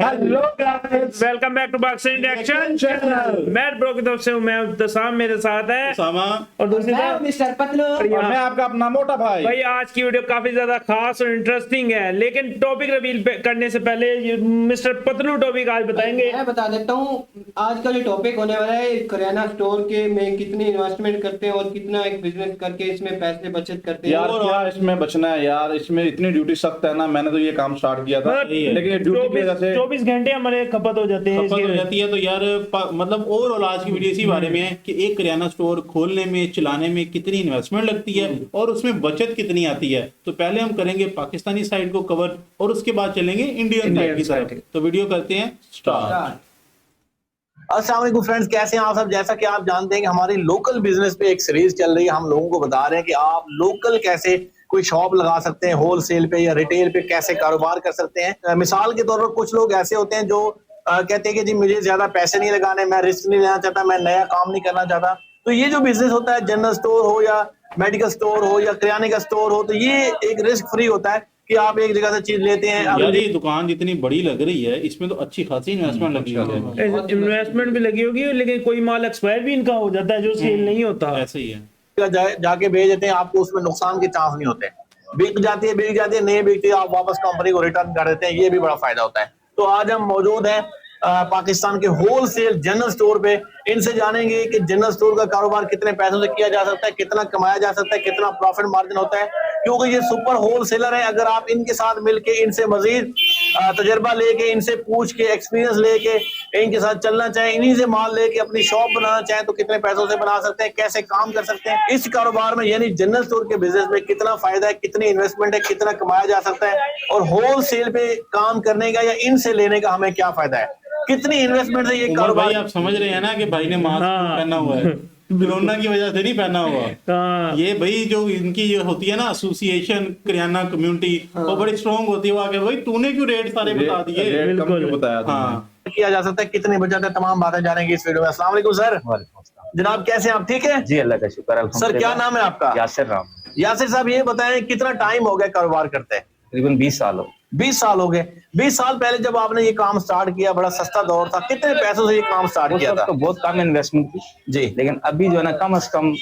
Hello guys, welcome back to Pakistan reaction channel. मैं bro की तरफ से हूं, मैं उस्ताम, मेरे साथ है उसामा और दूसरी मैं तरफ मिस्टर पतलू। और मैं आपका अपना मोटा भाई। भाई आज की वीडियो काफी ज्यादा खास और इंटरेस्टिंग है, लेकिन टॉपिक रिवील करने से पहले मिस्टर पतलू टॉपिक आज बताएंगे। मैं बता देता हूँ आज का जो टॉपिक होने वाला है, किराना स्टोर के में कितनी इन्वेस्टमेंट करते हैं और कितना एक बिजनेस करके इसमें पैसे बचत करते हैं। यार क्या इसमें बचना है यार, इसमें इतनी ड्यूटी सख्त है ना। मैंने तो ये काम स्टार्ट किया था, लेकिन ड्यूटी की वजह से 24 घंटे हमारे खपत हो जाते हैं। खपत हो जाती है। तो यार मतलब ओवरऑल आज की वीडियो इसी बारे में है कि एक किराना स्टोर खोलने में, चलाने में कितनी इन्वेस्टमेंट लगती है और उसमें बचत कितनी आती है। तो पहले हम करेंगे पाकिस्तानी साइड को कवर और उसके बाद चलेंगे इंडियन साइड की तरफ। तो वीडियो करते हैं स्टार्ट। अस्सलाम वालेकुम फ्रेंड्स, कैसे हैं आप सब। जैसा कि आप जानते हैं कि हमारी लोकल बिजनेस पे एक सीरीज चल रही है। हम लोगों को बता रहे हैं कि आप लोकल कैसे कोई शॉप लगा सकते हैं, होलसेल पे या रिटेल पे कैसे कारोबार कर सकते हैं। मिसाल के तौर पर कुछ लोग ऐसे होते हैं जो कहते हैं कि जी मुझे ज्यादा पैसे नहीं लगाने, मैं रिस्क नहीं लेना चाहता, मैं नया काम नहीं करना चाहता। तो ये जो बिजनेस होता है, जनरल स्टोर हो या मेडिकल स्टोर हो या किराने का स्टोर हो, तो ये एक रिस्क फ्री होता है कि आप एक जगह से चीज लेते हैं। यार ये दुकान जितनी बड़ी लग रही है, इसमें तो अच्छी खासी इन्वेस्टमेंट लगी है। इन्वेस्टमेंट भी लगी होगी, लेकिन कोई माल एक्सपायर भी इनका हो जाता है जो सेल नहीं होता। ऐसे ही है, जाके भेज देते हैं, आपको उसमें नुकसान के चांस नहीं होते। बिक जाती है, नहीं बिकती, आप वापस कंपनी को रिटर्न कर देते हैं। ये भी बड़ा फायदा होता है। तो आज हम मौजूद हैं पाकिस्तान के होलसेल जनरल स्टोर पे। इनसे जानेंगे कि जनरल स्टोर का कारोबार कितने पैसों से किया जा सकता है, कितना कमाया जा सकता है, कितना प्रॉफिट मार्जिन होता है, क्योंकि ये सुपर होलसेलर है। अगर आप इनके साथ मिलके इनसे मजीद तजर्बा लेके, इनसे पूछ के, एक्सपीरियंस लेके इनके साथ चलना चाहें, इन्हीं से माल लेके अपनी शॉप बनाना चाहें तो कितने पैसों से बना सकते हैं, कैसे काम कर सकते हैं इस कारोबार में, यानी जनरल स्टोर के बिजनेस में कितना फायदा है, कितनी इन्वेस्टमेंट है, कितना कमाया जा सकता है, और होलसेल पे काम करने का या इनसे लेने का हमें क्या फायदा है, कितनी इन्वेस्टमेंट है ये कारोबार। भाई आप समझ रहे हैं ना कि भाई ने मास्क पहना हुआ है, कोरोना की वजह से नहीं पहना हुआ। ये भाई जो इनकी जो होती है ना एसोसिएशन किराना कम्युनिटी, वो बड़ी स्ट्रॉन्ग होती है। वो आगे भाई तूने क्यों रेट सारे बता दिए, बिल्कुल बताया था। किया जा सकता है, कितनी बचत है, तमाम बातें जानेंगे इस वीडियो में। अस्सलाम वालेकुम सर। जनाब कैसे हैं आप, ठीक है जी अल्लाह का शुक्र। सर क्या नाम है आपका? यासिर राम। यासिर साहब ये बताएं कितना टाइम हो गया कारोबार करते हैं? तकरीबन 20 साल हो। 20 साल हो गए। 20 साल पहले जब आपने ये काम स्टार्ट किया, बड़ा सस्ता दौर था, कितने पैसों से ये काम स्टार्ट किया था? तो बहुत कम इन्वेस्टमेंट थी जी, लेकिन अभी जो है ना कम से कम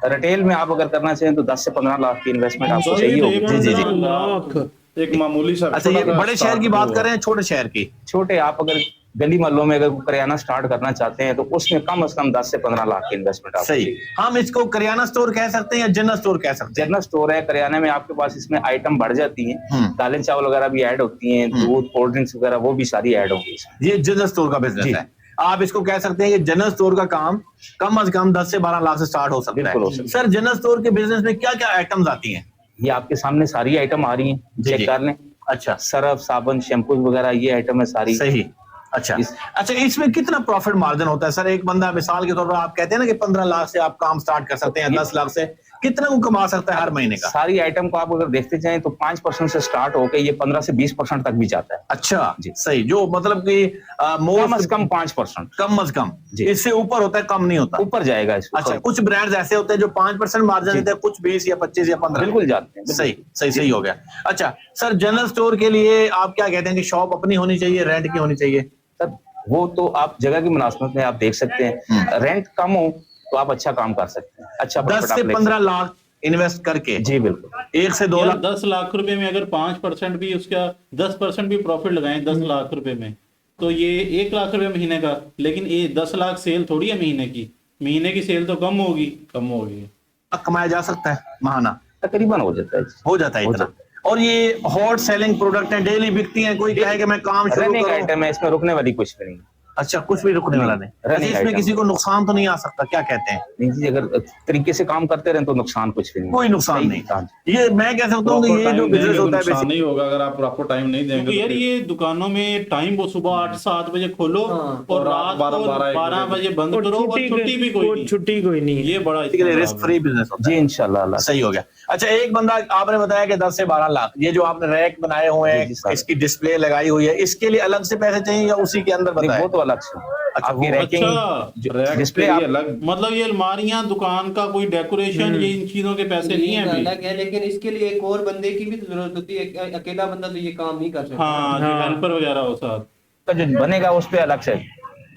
रिटेल में आप अगर करना चाहें तो 10 से 15 लाख की इन्वेस्टमेंट आपको चाहिए होगी। जी। लाख एक मामूली सा। अच्छा, ये बड़े शहर की बात कर रहे हैं, छोटे शहर की? छोटे आप अगर गली मोहल्लों में अगर किराना स्टार्ट करना चाहते हैं तो उसमें कम से कम 10 से 15 लाख की इन्वेस्टमेंट आपको सही। चाहिए। हम इसको किराना स्टोर कह सकते हैं या जनरल स्टोर कह सकते हैं? जनरल स्टोर है। किराने में आपके पास इसमें आइटम बढ़ जाती हैं, दालें चावल वगैरह भी ऐड होती हैं, दूध, कोल्ड ड्रिंक्स वगैरह वो भी सारी ऐड होंगी इसमें। ये जनरल स्टोर का बिजनेस है। आप इसको कह सकते हैं कि जनरल स्टोर का काम कम से कम 10 से 12 लाख से स्टार्ट हो सकता बिल्कुल हो है। सकता सर जनरल स्टोर के बिजनेस में क्या क्या आइटम्स आती हैं? ये आपके सामने सारी आइटम आ रही हैं, चेक कर लें। अच्छा, सरफ, साबुन, शैम्पू वगैरह ये आइटम है सारी। सही। अच्छा अच्छा, इसमें कितना प्रॉफिट मार्जिन होता है सर? एक बंदा मिसाल के तौर पर आप कहते हैं ना कि 15 लाख से आप काम स्टार्ट कर सकते हैं, 10 लाख से कितना को कमा सकता है हर महीने का? सारी आइटम को आप अगर देखते जाएं तो 5% से स्टार्ट होकर ये 15 से 20% तक भी जाता है। अच्छा जी, सही। जो मतलब कि कम से कम 5%, कम से कम जी। इससे ऊपर होता है, कम नहीं होता, ऊपर जाएगा इसको। अच्छा, कुछ ब्रांड्स ऐसे होते हैं जो 5% मार्जिन देते हैं, कुछ 20 या 25 या 15 बिल्कुल जाते हैं। सही सही सही हो गया। अच्छा सर, जनरल स्टोर के लिए आप क्या कहते हैं कि शॉप अपनी होनी चाहिए, रेंट की होनी चाहिए? सर वो तो आप जगह की मुनासिबत में आप देख सकते हैं। रेंट कम हो तो आप अच्छा काम कर सकते हैं, अच्छा 10 से 15 लाख इन्वेस्ट करके। जी बिल्कुल। 1 से 2 लाख। 10 लाख रुपए में अगर 5% भी उसका 10% भी प्रॉफिट लगाएं 10 लाख रुपए में, तो ये 1 लाख रुपए महीने का। लेकिन ये 10 लाख सेल थोड़ी है महीने की सेल तो कम होगी। कमाया जा सकता है महाना? तकरीबन हो जाता है। हो जाता है इतना। और ये हॉट सेलिंग प्रोडक्ट है, डेली बिकती है, कोई कहे कि मैं काम शुरू रनिंग करूं? आइटम है, इसमें रुकने वाली कुछ भी नहीं। अच्छा, कुछ भी रुकने वाला नहीं। अच्छा, इसमें item। किसी को नुकसान तो नहीं आ सकता, क्या कहते हैं? नहीं जी, अगर तरीके से काम करते रहे तो नुकसान कुछ भी नहीं। कोई नुकसान नहीं। हाँ जी। ये मैं कह सकता हूँ कि ये जो बिजनेस होता है नुकसान नहीं होगा अगर आप आपको टाइम नहीं देंगे। क्योंकि यार ये दुकानों में टाइम वो सुबह 8-7 बजे खोलो और रात 12 बजे बंद करो और छुट्टी भी कोई नहीं। छुट्टी कोई नहीं है। ये बड़ा रिस्क फ्री बिजनेस होता जी इंशाल्लाह। है। सही हो गया। अच्छा, एक बंदा आपने बताया कि 10 से 12 लाख, ये जो आपने रैक बनाए हुए हैं, इसकी डिस्प्ले लगाई हुई है, इसके लिए अलग से पैसे चाहिए या उसी के अंदर बताएं? वो तो अलग से। आपकी रैकिंग रैक डिस्प्ले पे आप ये अलग मतलब ये अलमारियां, दुकान का कोई डेकोरेशन, ये इन चीजों के पैसे नहीं है अभी। अलग है, लेकिन इसके लिए एक और बंदे की भी तो जरूरत होती है, अकेला बंदा तो ये काम नहीं कर सकता। हाँ, जो हेल्पर वगैरह हो साथ। का जो बनेगा उस पे अलग से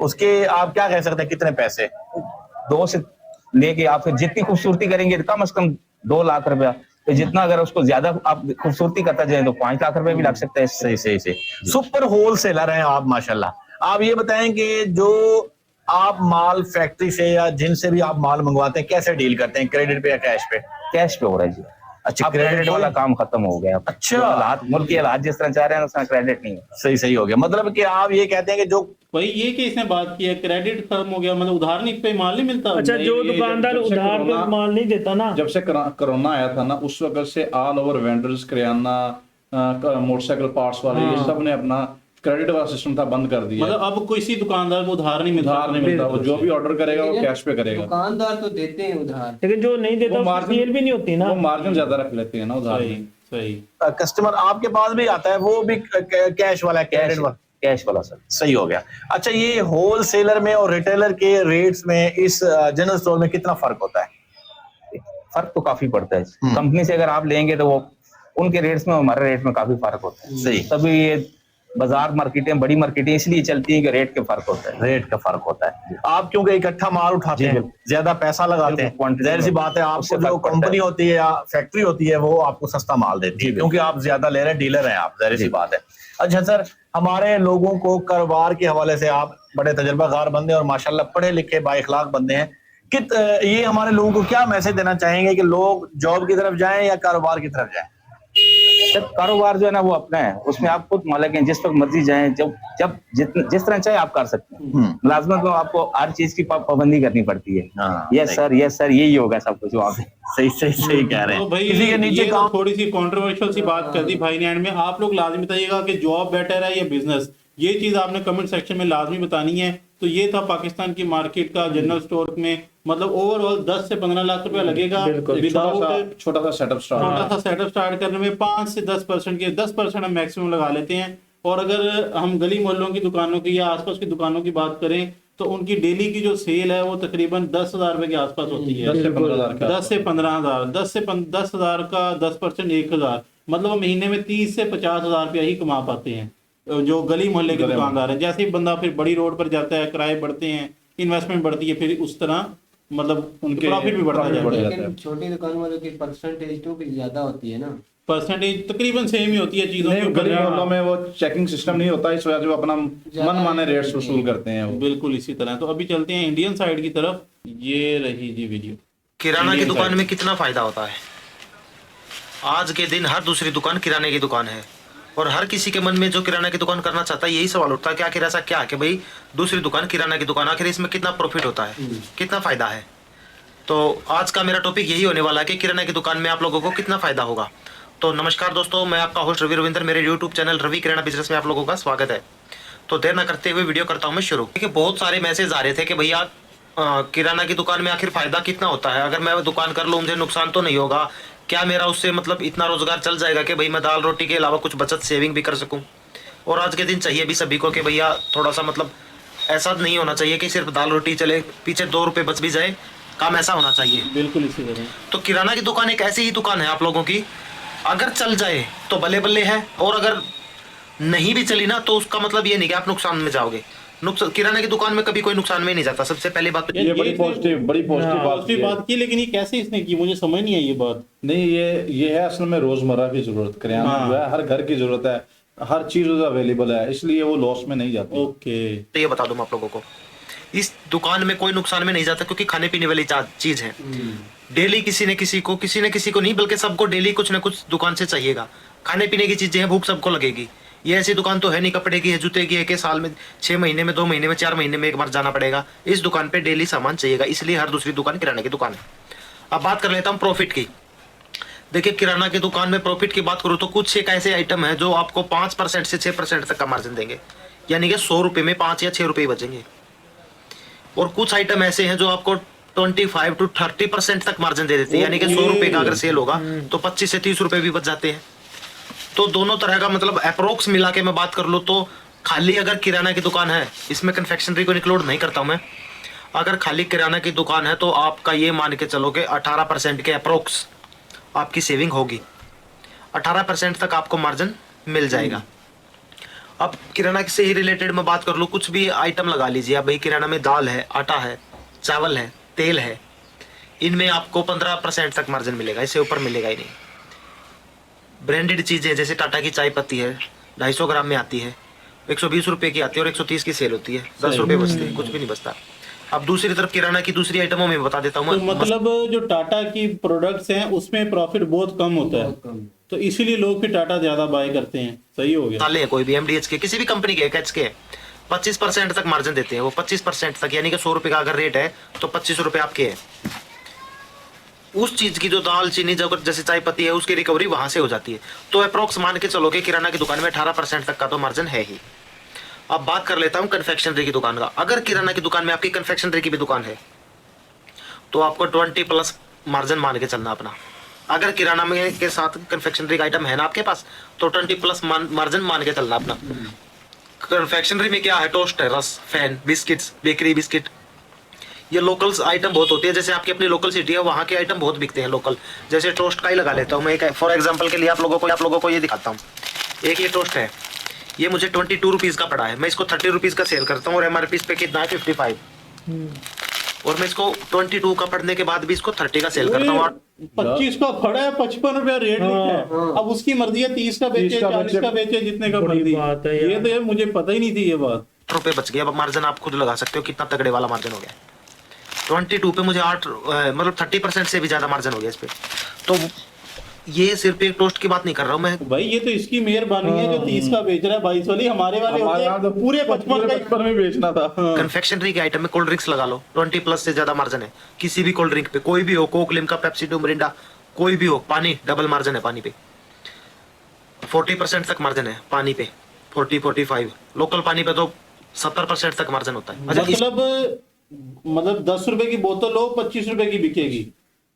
उसके आप क्या कह सकते हैं कितने पैसे? 2 से लेके आप फिर जितनी खूबसूरती करेंगे तो कम से कम 2 लाख रुपया, तो जितना अगर उसको ज्यादा आप खूबसूरती करता जाए तो 5 लाख रुपए भी लग सकता है। सही सही सही। सुपर होलसेलर हैं आप माशाल्लाह। आप ये बताएं कि जो आप माल फैक्ट्री से या जिनसे भी आप माल मंगवाते हैं कैसे डील करते हैं, क्रेडिट पे या कैश पे? कैश पे हो रहा है जी। अच्छा, अब क्रेडिट वाला काम खत्म हो गया। अच्छा। जो हालात मुल्क के हालात जिस तरह चाह रहे हैं उसमें क्रेडिट नहीं है। सही सही हो गया, मतलब कि आप ये कहते हैं कि जो वही ये कि इसने बात की है क्रेडिट खत्म हो गया, मतलब उधार नहीं पे माल नहीं मिलता। अच्छा, जो ये दुकानदार जब से उधार पे कोरोना- माल नहीं देता ना, जब से कोरोना आया था ना, उस वक्त से ऑल ओवर वेंडर्स, किराना, मोटरसाइकिल पार्ट्स वाले, ये सब ने अपना क्रेडिट वाला सिस्टम था बंद कर दिया। मतलब अब किसी दुकानदार को उधार नहीं मिलता। उधार नहीं मिलता, वो जो भी ऑर्डर करेगा वो कैश पे करेगा। दुकानदार तो देते हैं उधार, लेकिन जो नहीं देता वो उसकी मार्जिन- सेल भी नहीं होती ना। वो मार्जिन ज्यादा रख लेते हैं ना उधार सही में। सही। कस्टमर आपके पास भी आता है वो भी कैश वाला है, क्रेडिट वाला? कैश वाला सर। सही हो गया। अच्छा, ये होलसेलर में और रिटेलर के रेट्स में इस जनरल स्टोर में कितना फर्क होता है? फर्क तो काफी पड़ता है। कंपनी से अगर आप लेंगे तो वो उनके रेट्स में और हमारे रेट में काफी फर्क होता है। सही। तभी ये बाजार मार्केटें, बड़ी मार्केटें इसलिए चलती हैं कि रेट के फर्क होता है। रेट का फर्क होता है। आप क्योंकि इकट्ठा माल उठाते जी, हैं, बिल्कुल। ज्यादा पैसा लगाते हैं, क्वांटिटी जाहिर सी में बात है उससे आपको जो फर्क पड़ता कंपनी है। होती है या फैक्ट्री होती है वो आपको सस्ता माल देती है, क्योंकि आप ज्यादा ले रहे हैं, डीलर हैं आप, जाहिर सी बात है। अच्छा सर, हमारे लोगों को कारोबार के हवाले से आप बड़े तजर्बाकार बंदे और माशाल्लाह पढ़े लिखे बाइखलाक बंदे हैं, ये हमारे लोगों को क्या मैसेज देना चाहेंगे कि लोग जॉब की तरफ जाएं या कारोबार की तरफ जाएं? सर, कारोबार जो है ना वो अपना है, उसमें आप खुद मालिक हैं, जिस वक्त मर्जी जाएं, जब जिस तरह चाहे आप कर सकते हैं। मुलाजमत में आपको हर चीज की पाबंदी करनी पड़ती है। हाँ, यस सर, यही होगा सब कुछ वहाँ पे। सही सही सही कह रहे तो हैं। भाई किसी के नीचे ये तो काम थोड़ी सी कंट्रोवर्शियल सी बात कर दी भाई ने एंड में। आप लोग लाजमी बताइएगा कि जॉब बेटर है या बिजनेस, ये चीज आपने कमेंट सेक्शन में लाजमी बतानी है। तो ये था पाकिस्तान की मार्केट का जनरल स्टोर में, मतलब ओवरऑल 10 से 15 लाख रुपया लगेगा विदाउट छोटा सा सेटअप स्टार्ट। छोटा सा सेटअप स्टार्ट करने में 5 से 10% के 10% हम मैक्सिमम लगा लेते हैं। और अगर हम गली मोहल्लों की दुकानों की या आसपास की दुकानों की बात करें तो उनकी डेली की जो सेल है वो तकरीबन 10,000 रुपए के आसपास होती है। 10 से 15,000 का। 10 से 15,000, 10,000 का 10% 1,000, मतलब वो महीने में 30 से 50,000 रुपया ही कमा पाते हैं जो गली मोहल्ले के दुकानदार हैं। जैसे ही बंदा फिर बड़ी रोड पर जाता है, किराए बढ़ते हैं, इन्वेस्टमेंट बढ़ती है, फिर उस तरह मतलब उनके प्रॉफिट भी बढ़ता जाता है। लेकिन छोटी दुकान वालों की परसेंटेज तो भी ज्यादा होती है ना। परसेंटेज तकरीबन सेम ही होती है चीजों नहीं, के ऊपर। गली मोहल्लों में वो चेकिंग सिस्टम नहीं होता, इस वजह से वो अपना मन माने रेट्स वसूल करते हैं वो। बिल्कुल इसी तरह। तो अभी चलते हैं इंडियन साइड की तरफ। ये रही जी वीडियो। किराना की इंडियन दुकान साइड। में कितना फायदा होता है? आज के दिन हर दूसरी दुकान किराने की दुकान है और हर किसी के मन में जो किराना की दुकान करना चाहता है यही सवाल उठता है कि आखिर ऐसा क्या है कि भाई दूसरी दुकान किराना की दुकान, आखिर इसमें कितना प्रॉफिट होता है, कितना फायदा है। तो आज का मेरा टॉपिक यही होने वाला है कि किराना की दुकान में आप लोगों को कितना फायदा होगा। तो नमस्कार दोस्तों, मैं आपका होस्ट रवि रविंदर, मेरे यूट्यूब चैनल रवि किराना बिजनेस में आप लोगों का स्वागत है। तो देर ना करते हुए वीडियो करता हूँ मैं शुरू। देखिए, बहुत सारे मैसेज आ रहे थे कि भैया किराना की दुकान में आखिर फायदा कितना होता है, अगर मैं दुकान कर लूँ मुझे नुकसान तो नहीं होगा क्या, मेरा उससे मतलब इतना रोजगार चल जाएगा कि भाई मैं दाल रोटी के अलावा कुछ बचत सेविंग भी कर सकूं। और आज के दिन चाहिए भी सभी को कि भैया थोड़ा सा मतलब ऐसा नहीं होना चाहिए कि सिर्फ दाल रोटी चले, पीछे 2 रुपए बच भी जाए, काम ऐसा होना चाहिए। बिल्कुल इसी तरह। तो किराना की दुकान एक ऐसी ही दुकान है आप लोगों की, अगर चल जाए तो बल्ले बल्ले है, और अगर नहीं भी चली ना तो उसका मतलब ये नहीं कि आप नुकसान में जाओगे। किराना की दुकान में कभी कोई नुकसान में नहीं जाता। सबसे पहली बात तो ये बड़ी पॉजिटिव पॉजिटिव बात की, लेकिन ये कैसे इसने की मुझे समझ नहीं आई ये बात। नहीं, ये है असल में रोजमर्रा की जरूरत। किराना जो है हर घर की जरूरत है, हर चीज अवेलेबल है, इसलिए वो लॉस में नहीं जाती। ओके, तो ये बता दूं आप लोगों को, इस दुकान में कोई नुकसान में नहीं जाता क्योंकि खाने पीने वाली चीज है। डेली किसी न किसी को नहीं बल्कि सबको डेली कुछ ना कुछ दुकान से चाहिएगा। खाने पीने की चीजें हैं, भूख सबको लगेगी। ये ऐसी दुकान तो है नहीं कपड़े की है, जूते की है कि साल में 6 महीने में, 2 महीने में, 4 महीने में एक बार जाना पड़ेगा। इस दुकान पे डेली सामान चाहिएगा, इसलिए हर दूसरी दुकान किराने की दुकान है। अब बात कर लेता हूँ प्रॉफिट की। देखिए, किराना की दुकान में प्रॉफिट की बात करूँ तो कुछ एक ऐसे आइटम है जो आपको 5% से 6% तक का मार्जिन देंगे, यानी कि 100 रुपये में 5 या 6 रुपये बचेंगे। और कुछ आइटम ऐसे हैं जो आपको 25 to 30% तक मार्जिन दे देते हैं, यानी कि 100 रुपये का अगर सेल होगा तो 25 से 30 रुपये भी बच जाते हैं। तो दोनों तरह का मतलब अप्रोक्स मिला के मैं बात कर लूँ तो खाली अगर किराना की दुकान है, इसमें कन्फेक्शनरी को इंक्लूड नहीं करता हूं मैं, अगर खाली किराना की दुकान है तो आपका ये मान के चलो कि 18% के अप्रोक्स आपकी सेविंग होगी। 18% तक आपको मार्जिन मिल जाएगा। अब किराना से ही रिलेटेड मैं बात कर लूँ, कुछ भी आइटम लगा लीजिए आप भाई, किराना में दाल है, आटा है, चावल है, तेल है, इनमें आपको 15% तक मार्जिन मिलेगा, इससे ऊपर मिलेगा ही नहीं। ब्रांडेड चीज़ें जैसे टाटा की चाय पत्ती है, 250 ग्राम में आती है, 120 रुपये की आती है और 130 की सेल होती है, 10 रुपये बचते हैं, कुछ भी नहीं बचता। अब दूसरी तरफ किराना की दूसरी आइटमों में बता देता हूँ तो मतलब जो टाटा की प्रोडक्ट्स हैं उसमें प्रॉफिट बहुत कम होता है, तो इसीलिए लोग फिर टाटा ज्यादा बाय करते हैं। सही हो गया। मसाले हैं कोई भी एमडीएच के, किसी भी कंपनी के, एच के 25% तक मार्जिन देते हैं वो, 25% तक, यानी कि 100 रुपये का अगर रेट है तो 25 रुपये आपके हैं। उस चीज की जो दाल चीनी जैसे चाय पत्ती है उसकी रिकवरी वहां से हो जाती है। तो अप्रोक्स मान के चलो कि किराना की दुकान में 18% तक का तो मार्जिन है ही। अब बात कर लेता हूं कन्फेक्शनरी की दुकान का। अगर किराना की दुकान में आपकी कन्फेक्शनरी की भी दुकान है तो आपको 20+ मार्जिन मान के चलना अपना। अगर किराना में के साथ कन्फेक्शनरी का आइटम है ना आपके पास तो 20+ मार्जिन मान के चलना अपना। कन्फेक्शनरी में क्या है, टोस्ट है, रस, फैन, बिस्किट्स, बेकरी बिस्किट, ये लोकल्स आइटम बहुत होती है। जैसे आपकी अपनी लोकल सिटी है वहाँ के आइटम बहुत बिकते हैं लोकल। जैसे टोस्ट का ही लगा लेता हूँ मैं, एक फॉर एग्जांपल के लिए आप लोगों को ये दिखाता हूँ। एक ये टोस्ट है, ये मुझे 22 रुपीज़ का पड़ा है, मैं इसको 30 रुपीज़ का सेल करता हूँ और MRP पे कितना है 55, और मैं इसको 22 का पड़ने के बाद भी इसको 30 का सेल करता हूँ। 25 का खड़ा है, 55 रुपया रेट लिखा है। अब उसकी मर्जी है 30 का बेचे, 40 का बेचे, जितने का मर्जी। ये तो यार मुझे पता ही नहीं थी ये बात। रुपए बच गया। अब मार्जिन आप खुद लगा सकते हो कितना तगड़े वाला मार्जिन हो गया। 22 पे मुझे 8 मतलब 30% से भी ज्यादा मार्जिन हो गया इस पे। तो ये सिर्फ एक टोस्ट की बात नहीं कर रहा हूँ मैं भाई, ये तो इसकी मेहरबानी है जो 30 का बेच रहा है। 22 वाली हमारे वाले होते हैं पूरे 55 में बेचना था। कन्फेक्शनरी के आइटम में कोल्ड ड्रिंक्स लगा लो, 20+ से ज्यादा मार्जिन है किसी भी कोल्ड ड्रिंक पे, कोई भी हो, कोक, लिम्का, पेप्सी, मिरिंडा, कोई भी हो। पानी डबल मार्जिन है पानी पे, 40% तक मार्जिन है पानी पे, 40-45। लोकल पानी पे तो 70% तक मार्जिन होता है। मतलब 10 रुपए की बोतल लो, 25 रुपए की बिकेगी।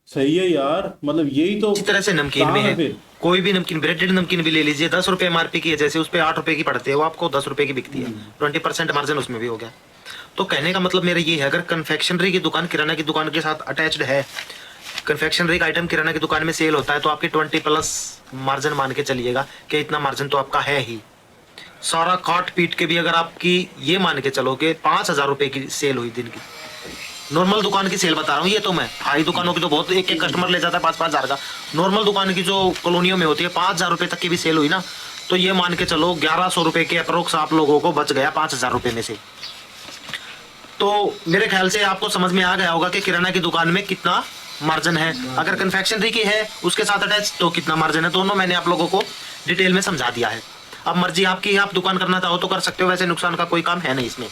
सही है यार, मतलब यही तो। इसी तरह से नमकीन में है, कोई भी नमकीन, ब्रेडेड नमकीन भी ले लीजिए, 10 रुपए MRP की है, जैसे उस पे 8 रुपए की पड़ती है, वो आपको 10 रुपए की बिकती है, 20% मार्जिन उसमें भी हो गया। तो कहने का मतलब मेरा ये है, अगर कन्फेक्शनरी की दुकान किराना की दुकान के साथ अटैच्ड है, कन्फेक्शनरी का आइटम किराना की दुकान में सेल होता है, तो आपकी 20+ मार्जिन मान के चलिएगा कि इतना मार्जिन तो आपका है ही। सारा काट पीट के भी अगर आपकी ये मान के चलो कि 5,000 रुपए की सेल हुई दिन की, नॉर्मल दुकान की सेल बता रहा हूँ ये तो मैं, हाई दुकानों की तो बहुत एक कस्टमर ले जाता है 5-5 हज़ार का, नॉर्मल दुकान की जो कॉलोनियों में होती है 5,000 रुपए तक की भी सेल हुई ना, तो ये मान के चलो 1100 रुपए के अप्रोक्स आप लोगों को बच गया 5,000 रुपए में से। तो मेरे ख्याल से आपको समझ में आ गया होगा कि किराना की दुकान में कितना मार्जिन है, अगर कन्फेक्शनरी की है उसके साथ अटैच तो कितना मार्जिन है, दोनों मैंने आप लोगों को डिटेल में समझा दिया है। अब मर्जी आपकी, आप दुकान करना चाहो तो कर सकते हो, वैसे नुकसान का कोई काम है नहीं इसमें।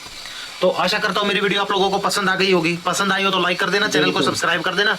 तो आशा करता हूँ मेरी वीडियो आप लोगों को पसंद आ गई होगी। पसंद आई हो तो लाइक कर देना, चैनल को सब्सक्राइब कर देना।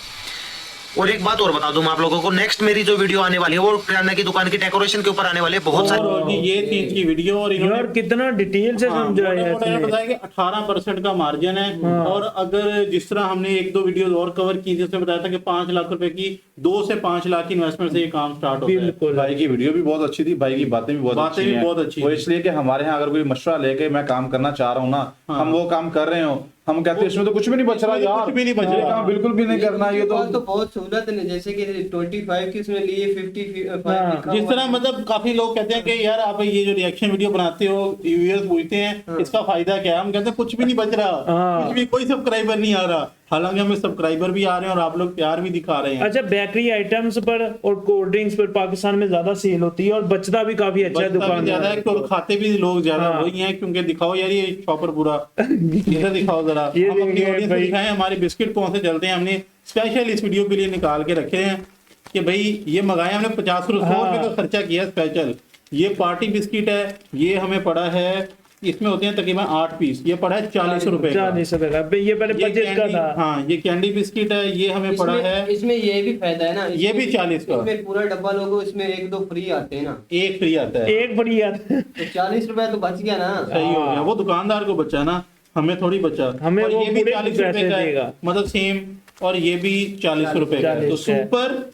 और एक बात और बता दूं मैं आप लोगों को, नेक्स्ट मेरी जो वीडियो आने वाली है वो किराना की दुकान की डेकोरेशन के ऊपर आने वाली है, बहुत सारी ये चीज की वीडियो। और यार कितना डिटेल से समझाया है इसने। बताया कि 18% का मार्जिन है। और अगर जिस तरह हमने 1-2 वीडियो और कवर की जिसमें बताया था कि 5 लाख रुपए की 2 से 5 लाख की इन्वेस्टमेंट से ये काम स्टार्ट होता है। बिल्कुल, भाई की वीडियो भी बहुत अच्छी थी, भाई की बातें भी बहुत अच्छी वो इसलिए कि हमारे यहाँ अगर कोई मशवरा लेके मैं काम करना चाह रहा हूँ ना, हम वो काम कर रहे हो, हम कहते हैं इसमें तो कुछ भी नहीं बच रहा यार, कुछ भी नहीं बच रहा, बिल्कुल भी नहीं करना। ये तो बहुत सहूलत है, जैसे कि 25 की उसमें लिए 55 जिस तरह मतलब काफी लोग कहते हैं कि यार आप ये जो रिएक्शन वीडियो बनाते हो, व्यूअर्स पूछते हैं इसका फायदा क्या है, हम कहते हैं कुछ भी नहीं बच रहा, कुछ भी, कोई सब्सक्राइबर नहीं आ रहा। हालांकि हमें सब्सक्राइबर भी आ रहे हैं और आप लोग प्यार भी दिखा रहे हैं। अच्छा, बेकरी आइटम्स पर और कोल्ड ड्रिंक्स पर पाकिस्तान में ज्यादा सेल होती है और बचता भी काफी अच्छा है दुकान ज्यादा है, और खाते भी लोग ज्यादा वही हैं। क्योंकि दिखाओ यार ये शॉपर पूरा इधर दिखाओ जरा, हम अपनी ऑडियंस को दिखाएं हमारे बिस्किट कौन से चलते हैं। हमने स्पेशल इस वीडियो के लिए निकाल के रखे हैं कि भाई ये मंगाए हमने 50 रुपए का खर्चा किया स्पेशल। ये पार्टी बिस्किट है, ये हमें पड़ा है, इसमें होते हैं तकरीबन 8 पीस, ये पड़ा है 40 रुपए का। 40 रुपए का, ये पहले 25 का था। हाँ, ये कैंडी बिस्किट है, ये हमें पड़ा है, इसमें ये भी फायदा है ना, ये भी 40 का। इसमें पूरा डब्बा लोगो, इसमें 1-2 फ्री आते हैं ना, एक फ्री आता है, एक फ्री आता है, तो 40 रुपए तो बच गया ना। सही हो गया, वो दुकानदार को बचा ना, हमें थोड़ी बचा। हमें और वो ये भी पूरे 40 पैसे रुपए का देगा। है, मतलब सेम, और ये भी 40 रुपए का है। तो 40 का है। सुपर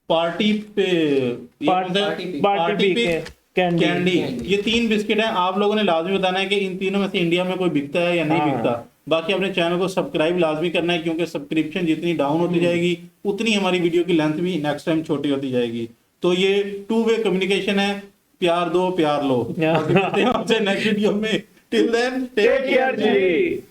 पार्टी पे पार्टी कैंडी, ये 3 बिस्किट हैं। आप लोगों ने लाजमी बताना है कि इन तीनों में से इंडिया में कोई बिकता है या नहीं बिकता। बाकी अपने चैनल को सब्सक्राइब लाजमी करना है, क्योंकि सब्सक्रिप्शन जितनी डाउन होती जाएगी उतनी हमारी वीडियो की लेंथ भी नेक्स्ट टाइम छोटी होती जाएगी। तो ये 2 वे कम्युनिकेशन है, प्यार दो प्यार लो। आपसे नेक्स्ट वीडियो में, टिल देन टेक केयर जी।